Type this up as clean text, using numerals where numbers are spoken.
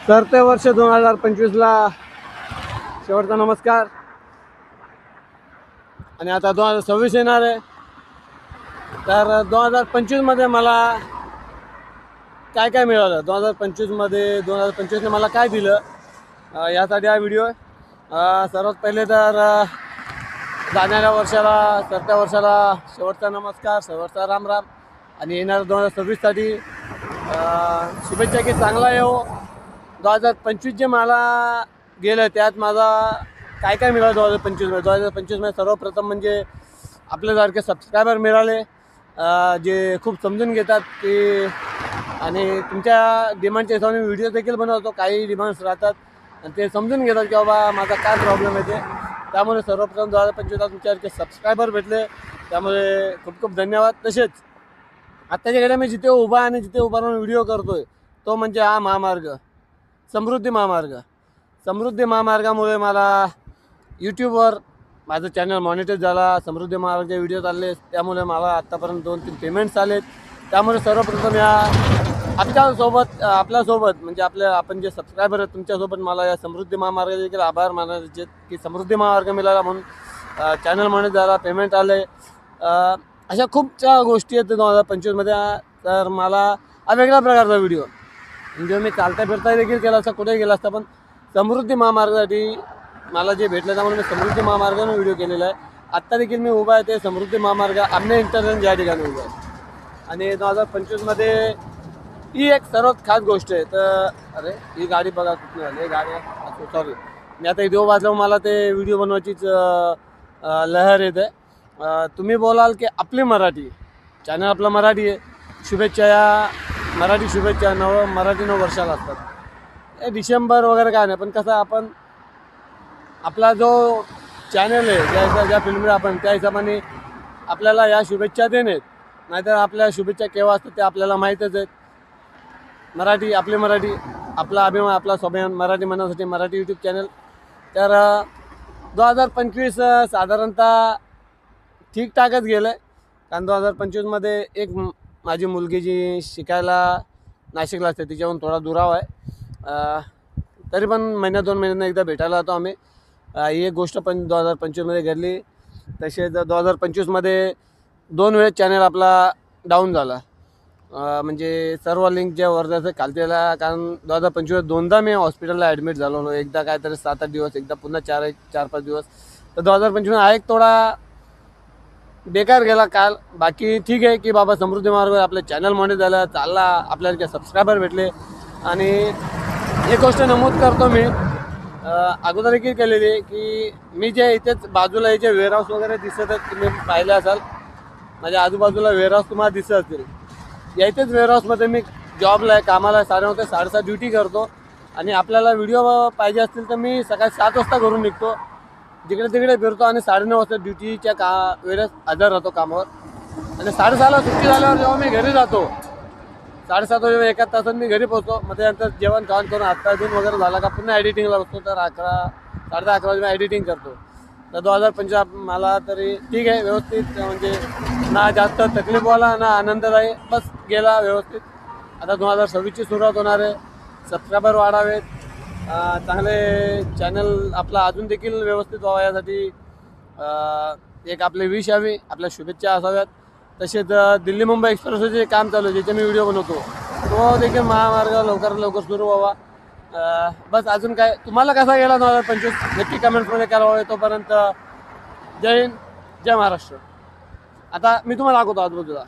तर ते वर्ष 2025ला शेवटचा नमस्कार. आणि आता 2026 येणार आहे. तर 2025मध्ये मला काय काय मिळालं, 2025ने मला काय दिलं, यासाठी हा व्हिडिओ आहे. सर्वात पहिले तर जाणाऱ्या वर्षाला, सरत्या वर्षाला शेवटचा नमस्कार, शेवटचा राम राम. आणि येणाऱ्या 2026साठी शुभेच्छा की चांगला येऊ. 2025 जे मला गेलं त्यात माझा काय काय मिळालं 2025मध्ये सर्वप्रथम म्हणजे आपल्यासारखे सबस्क्रायबर मिळाले, जे खूप समजून घेतात की आणि तुमच्या डिमांडच्या हिशोबाने व्हिडिओ देखील बनवतो. काही डिमांड्स राहतात आणि ते समजून घेतात की बाबा माझा काय प्रॉब्लेम आहे ते. त्यामुळे सर्वप्रथम 2025ला तुमच्यासारखे सबस्क्रायबर भेटले, त्यामुळे खूप खूप धन्यवाद. तसेच आत्ताच्या घड्या मी जिथे उभा आणि जिथे उभा राहून व्हिडिओ करतोय तो म्हणजे हा महामार्ग, समृद्धी महामार्ग. समृद्धी महामार्गामुळे मला यूट्यूबवर माझं चॅनल मॉनिटाईज झाला. समृद्धी महामार्गाचे व्हिडिओ चालले, त्यामुळे मला आत्तापर्यंत 2-3 पेमेंट्स आलेत. त्यामुळे सर्वप्रथम या आपल्यासोबत म्हणजे आपण जे सबस्क्रायबर आहेत तुमच्यासोबत मला या समृद्धी महामार्गाचे देखील आभार मानायचे की समृद्धी महामार्ग मिळाला म्हणून चॅनल मॉनिटाईज झाला, पेमेंट आले. अशा खूपच्या गोष्टी आहेत 2025मध्ये. तर मला हा वेगळ्या प्रकारचा व्हिडिओ म्हणजे मी चालता फिरता देखील केला असता, कुठेही गेला असता, पण समृद्धी महामार्गासाठी मला जे भेटलं त्यामुळे मी समृद्धी महामार्गाने व्हिडिओ केलेला आहे. आत्ता देखील मी उभा आहे ते समृद्धी महामार्ग आमने इंटरनेट या ठिकाणी उभा आहे. आणि 2025मध्ये ही एक सर्वात खास गोष्ट आहे. तर अरे ही गाडी बघा कुठली झाली, गाडी सॉरी मी आता इथे वाजल्यावर मला ते व्हिडिओ बनवायचीच लहर येते. तुम्ही बोलाल की आपली मराठी चॅनल आपला मराठी आहे. शुभेच्छा, या मराठी शुभेच्छा मराठी 9 वर्षाला असतात. हे डिसेंबर वगैरे काय नाही, पण कसं आपण आपला जो चॅनल आहे ज्या फिल्ममध्ये आपण त्या हिशोबाने आपल्याला या शुभेच्छा देणे, नाहीतर आपल्या शुभेच्छा केव्हा असतात ते आपल्याला माहीतच आहेत. मराठी आपली मराठी आपला अभिमान, आपला स्वाभिमान मराठी म्हणण्यासाठी मराठी यूट्यूब चॅनल. तर 2025 साधारणतः ठीकठाकच गेलं आहे. कारण 2025मध्ये एक माझी मुलगी जी शिकायला नाशिकला असते तिच्याहून थोडा दुरावा आहे. तरी पण महिन्यात 2 महिन्यांना एकदा भेटायला जातो आम्ही. ही एक गोष्ट पण 2025मध्ये घडली. तसेच 2025मध्ये 2 वेळेस चॅनल आपला डाऊन झाला. म्हणजे सर्व लिंक ज्या वर्ध्याचं खालतीला, कारण 2025 दोनदा मी हॉस्पिटलला ॲडमिट झालो. एकदा काहीतरी 7-8 दिवस, एकदा पुन्हा 4-5 दिवस. तर 2025 हा एक थोडा बेकार गेला काल. बाकी ठीक आहे की बाबा समृद्धी मार्ग आपलं चॅनल मॉनिटाईज झालं, चालला, आपल्याला सबस्क्रायबर भेटले. आणि एक गोष्ट नमूद करतो मी, अगोदर देखील केलेली आहे की मी जे इथेच बाजूला याचे वेअरहाऊस वगैरे दिसत आहेत, तुम्ही पाहिले असाल माझ्या आजूबाजूला वेअरहाऊस तुम्हाला दिसत असतील. या इथेच वेअरहाऊसमध्ये मी जॉबला आहे, कामाला आहे. 9:30 ते 7:30 ड्युटी करतो. आणि आपल्याला व्हिडिओ पाहिजे असतील तर मी सकाळी 7 वाजता घरून निघतो, जिकडे तिकडे फिरतो आणि 9:30 वाजता ड्युटीच्या वेळेस हजर राहतो कामावर. आणि 6:30ला सुट्टी झाल्यावर जेव्हा मी घरी जातो, 7:30 वाजेवर 1 तासात मी घरी पोहोचतो. मग त्यानंतर जेवण खाऊन करून हातपाय धुवून वगैरे झाला का पुन्हा एडिटिंगला बसतो. तर 11-11:30 वाजे मी एडिटिंग करतो. तर 2025 मला तरी ठीक आहे, व्यवस्थित, म्हणजे ना जास्त तकलीफवाला ना आनंददायी, बस गेला व्यवस्थित. आता 2026ची सुरुवात होणार आहे. सबस्क्रायबर वाढावेत, चांगले चॅनल आपला अजून देखील व्यवस्थित व्हावा यासाठी एक आपले विश यावी, आपल्या शुभेच्छा असाव्यात. तसेच दिल्ली मुंबई एक्सप्रेसचं जे काम चालू आहे, ज्याचे मी व्हिडिओ बनवतो, तो देखील महामार्ग लवकरात लवकर सुरू व्हावा. बस अजून काय तुम्हाला कसा गेला 2025 नक्की कमेंट्समध्ये करावं. तोपर्यंत जय हिंद, जय महाराष्ट्र. आता मी तुम्हाला दाखवतो आजूबाजूला